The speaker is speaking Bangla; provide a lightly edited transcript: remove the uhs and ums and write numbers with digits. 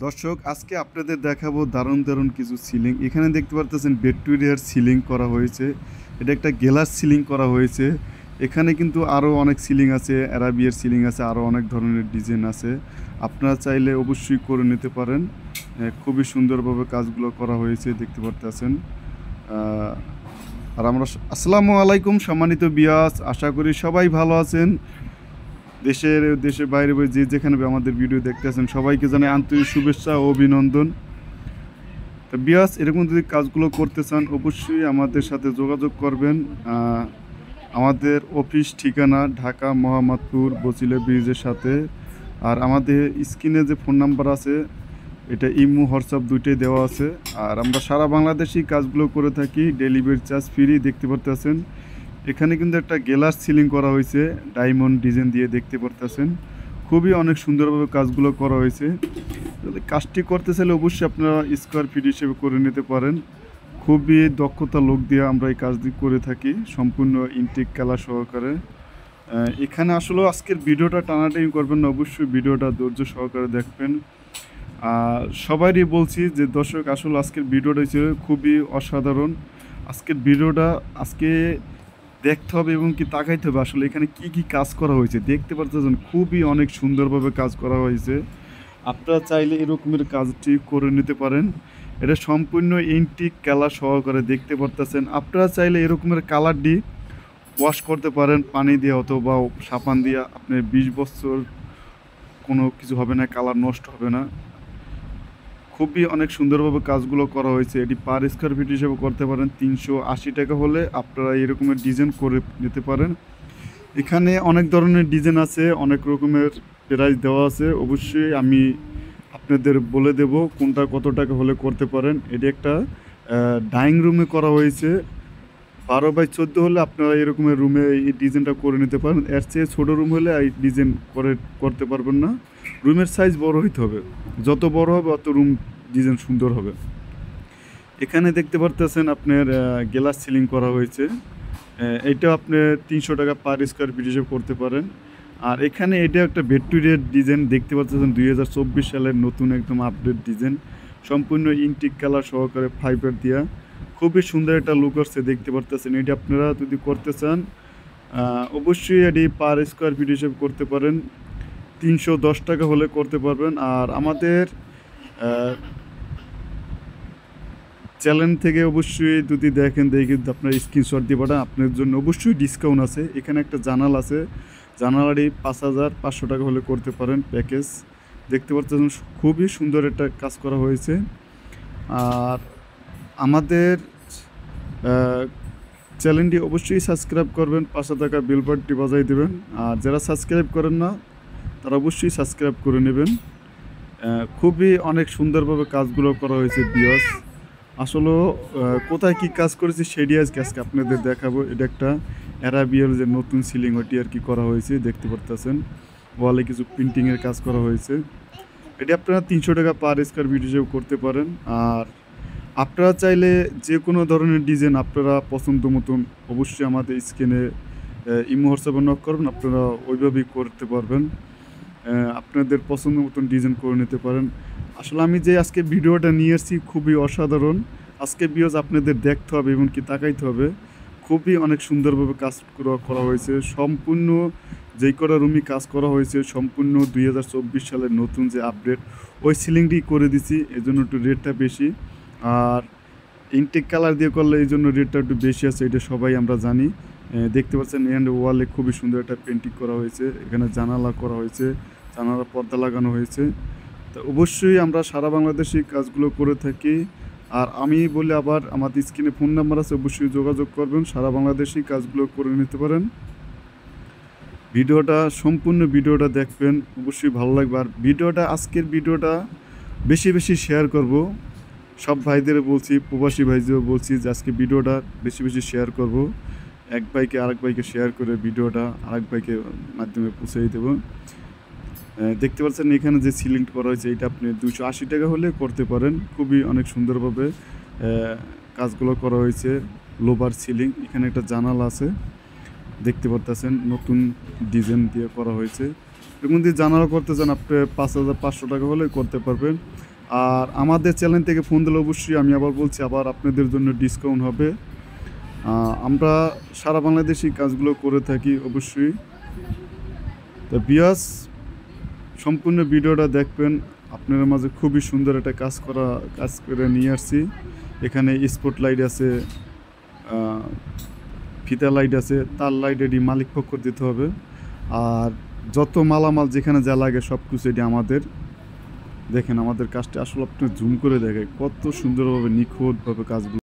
দর্শক আজকে আপনাদের দেখাবো দারুণ দারুণ কিছু সিলিং। এখানে দেখতে পারতেছেন ভিক্টোরিয়ার সিলিং করা হয়েছে। এটা একটা গ্লাস সিলিং করা হয়েছে। এখানে কিন্তু আরও অনেক সিলিং আছে, অ্যারাবিয়ার সিলিং আছে, আরও অনেক ধরনের ডিজাইন আছে। আপনারা চাইলে অবশ্যই করে নিতে পারেন। খুবই সুন্দরভাবে কাজগুলো করা হয়েছে দেখতে পারতেছেন। আর আমরা আসসালামু আলাইকুম সম্মানিত বিয়াস, আশা করি সবাই ভালো আছেন। দেশের বাইরে যে যেখানে আমাদের ভিডিও দেখতেছেন সবাইকে জানাই আন্তরিক শুভেচ্ছা ও অভিনন্দন। তো বিয়াস, এরকম যদি কাজগুলো করতে চান অবশ্যই আমাদের সাথে যোগাযোগ করবেন। আমাদের অফিস ঠিকানা ঢাকা মোহাম্মদপুর বচিলা ব্রিজের সাথে। আর আমাদের স্ক্রিনে যে ফোন নাম্বার আছে এটা ইমো হোয়াটসঅ্যাপ দুইটাই দেওয়া আছে। আর আমরা সারা বাংলাদেশেই কাজগুলো করে থাকি, ডেলিভারি চার্জ ফ্রি। দেখতে পারতেছেন এখানে কিন্তু একটা গ্লাস সিলিং করা হয়েছে ডায়মন্ড ডিজাইন দিয়ে, দেখতে পারতেছেন খুবই অনেক সুন্দরভাবে কাজগুলো করা হয়েছে। যদি কাজটি করতে চাইলে অবশ্যই আপনারা স্কোয়ার ফিট হিসেবে করে নিতে পারেন। খুবই দক্ষতা লোক দিয়ে আমরা এই কাজটি করে থাকি, সম্পূর্ণ ইনটেক কালার সহকারে। এখানে আসলে আজকের ভিডিওটা টানাটানি করবেন না, অবশ্যই ভিডিওটা ধৈর্য সহকারে দেখবেন। আর সবারই বলছি যে দর্শক আসলে আজকের ভিডিওটা হচ্ছে খুবই অসাধারণ। আজকের ভিডিওটা আজকে দেখতে হবে এবং কি তাকাইতে হবে আসলে এখানে কি কি কাজ করা হয়েছে। দেখতে পাচ্ছেন খুবই অনেক সুন্দরভাবে কাজ করা হয়েছে। আপনারা চাইলে এরকমের কাজটি করে নিতে পারেন। এটা সম্পূর্ণ এন্টিক কালার সহকারে দেখতে পারতেছেন। আপনারা চাইলে এরকমের কালারটি ওয়াশ করতে পারেন পানি দিয়ে অথবা সাবান দিয়ে। আপনার 20 বছর কোনো কিছু হবে না, কালার নষ্ট হবে না। খুবই অনেক সুন্দরভাবে কাজগুলো করা হয়েছে। এটি পার স্কোয়ার ফিট হিসেবে করতে পারেন 380 টাকা হলে আপনারা এরকমের ডিজাইন করে নিতে পারেন। এখানে অনেক ধরনের ডিজাইন আছে, অনেক রকমের প্রাইস দেওয়া আছে। অবশ্যই আমি আপনাদের বলে দেব কোনটা কত টাকা হলে করতে পারেন। এটি একটা ডাইনিং রুমে করা হয়েছে। 12x14 হলে আপনারা এরকমের রুমে এই ডিজাইনটা করে নিতে পারেন। এর চেয়ে ছোটো রুম হলে এই ডিজাইন করতে পারবেন না। রুমের সাইজ বড় হইতে হবে, যত বড় হবে অত রুম ডিজাইন সুন্দর হবে। এখানে দেখতে পারতেছেন আপনার গ্লাস সিলিং করা হয়েছে। এইটা আপনি 300 টাকা পার স্কোয়ার ফিট হিসেবে করতে পারেন। আর এখানে এটা একটা ভিক্টোরিয়ার ডিজাইন দেখতে পাচ্ছেন, 2024 সালের নতুন একদম আপডেট ডিজাইন, সম্পূর্ণ ইনটিক কালার সহকারে ফাইবার দিয়া। খুবই সুন্দর একটা লুক আসছে দেখতে পারতেছেন। এটি আপনারা যদি করতে চান অবশ্যই এটি পার স্কোয়ার ফিট হিসেবে করতে পারেন। 310 টাকা হলে করতে পারবেন। আর আমাদের চ্যানেল থেকে অবশ্যই যদি দেখেন দেখে আপনার স্ক্রিনশট দিয়ে পাঠান, আপনার জন্য অবশ্যই ডিসকাউন্ট আছে। এখানে একটা জানাল আছে, জানালারই 5500 টাকা হলে করতে পারেন প্যাকেজ। দেখতে পাচ্ছেন খুবই সুন্দর একটা কাজ করা হয়েছে। আর আমাদের চ্যানেলটি অবশ্যই সাবস্ক্রাইব করবেন, পাশে থাকা বেল বাটনটি বাজাই দেবেন। আর যারা সাবস্ক্রাইব করেন না তারা অবশ্যই সাবস্ক্রাইব করে নেবেন। খুবই অনেক সুন্দরভাবে কাজগুলো করা হয়েছে বিয়স। আসলে কোথায় কি কাজ করেছি সেটি আজকে আপনাদের দেখাবো। এটা একটা অ্যারাবিয়ার যে নতুন সিলিং ওটি আর কি করা হয়েছে দেখতে পারতেছেন। ওয়ালে কিছু প্রিন্টিংয়ের কাজ করা হয়েছে। এটি আপনারা 300 টাকা পার স্কোয়ার ফিট হিসেবে করতে পারেন। আর আপনারা চাইলে যে কোনো ধরনের ডিজাইন আপনারা পছন্দ মতন অবশ্যই আমাদের স্ক্রিনে ইমো হোয়াটসঅ্যাপে নক করবেন, আপনারা ওইভাবেই করতে পারবেন। আপনাদের পছন্দ মতন ডিজাইন করে নিতে পারেন। আসলে আমি যে আজকে ভিডিওটা নিয়ে এসেছি খুবই অসাধারণ। আজকে ভিডিওজ আপনাদের দেখতে হবে এবং কি তাকাইতে হবে। খুবই অনেক সুন্দরভাবে কাজ করা হয়েছে। সম্পূর্ণ যেই কটা রুমই কাজ করা হয়েছে সম্পূর্ণ 2024 সালের নতুন যে আপডেট ওই সিলিংটি করে দিছি, এই জন্য একটু রেটটা বেশি। আর ইনটেক কালার দিয়ে করলে এই জন্য রেটটা একটু বেশি আছে, এটা সবাই আমরা জানি। দেখতে পাচ্ছেন এন্ড ওয়ালে খুবই সুন্দর একটা পেন্টিং করা হয়েছে। এখানে জানালা করা হয়েছে, জানালা পর্দা লাগানো হয়েছে। তো অবশ্যই আমরা সারা বাংলাদেশে কাজগুলো করে থাকি। আর আমি বলি আবার আমাদের স্ক্রিনে ফোন নাম্বার আছে, অবশ্যই যোগাযোগ করবেন। সারা বাংলাদেশেই কাজগুলো করে নিতে পারেন। ভিডিওটা সম্পূর্ণ ভিডিওটা দেখবেন, অবশ্যই ভালো লাগবে। আর ভিডিওটা আজকের ভিডিওটা বেশি বেশি শেয়ার করব। সব ভাইদের বলছি, প্রবাসী ভাইদেরও বলছি যে আজকে ভিডিওটা বেশি বেশি শেয়ার করব। এক ভাইকে আরেক ভাইকে শেয়ার করে ভিডিওটা আরেক ভাইকে মাধ্যমে পৌঁছে দেবো। দেখতে পাচ্ছেন এখানে যে সিলিং করা হয়েছে এটা আপনি 280 টাকা হলে করতে পারেন। খুবই অনেক সুন্দরভাবে কাজগুলো করা হয়েছে। লোভার সিলিং, এখানে একটা জানালা আছে দেখতে পাচ্ছেন, নতুন ডিজাইন দিয়ে করা হয়েছে। এরকম যদি জানালা করতে চান আপনি 5,500 টাকা হলে করতে পারবেন। আর আমাদের চ্যানেল থেকে ফোন দিলে অবশ্যই আমি আবার বলছি আবার আপনাদের জন্য ডিসকাউন্ট হবে। আমরা সারা বাংলাদেশি কাজগুলো করে থাকি অবশ্যই। তো বিয়াস সম্পূর্ণ ভিডিওটা দেখবেন, আপনাদের মাঝে খুবই সুন্দর একটা কাজ করে নিয়ে আসছি। এখানে স্পট লাইট আছে, ফিতা লাইট আছে, তার লাইট এটি মালিক পক্ষ দিতে হবে। আর যত মালামাল যেখানে যা লাগে সব কিছু এটি আমাদের। দেখেন আমাদের কাজটা আসলে আপনি জুম করে দেখেন কত সুন্দরভাবে নিখুঁতভাবে কাজগুলো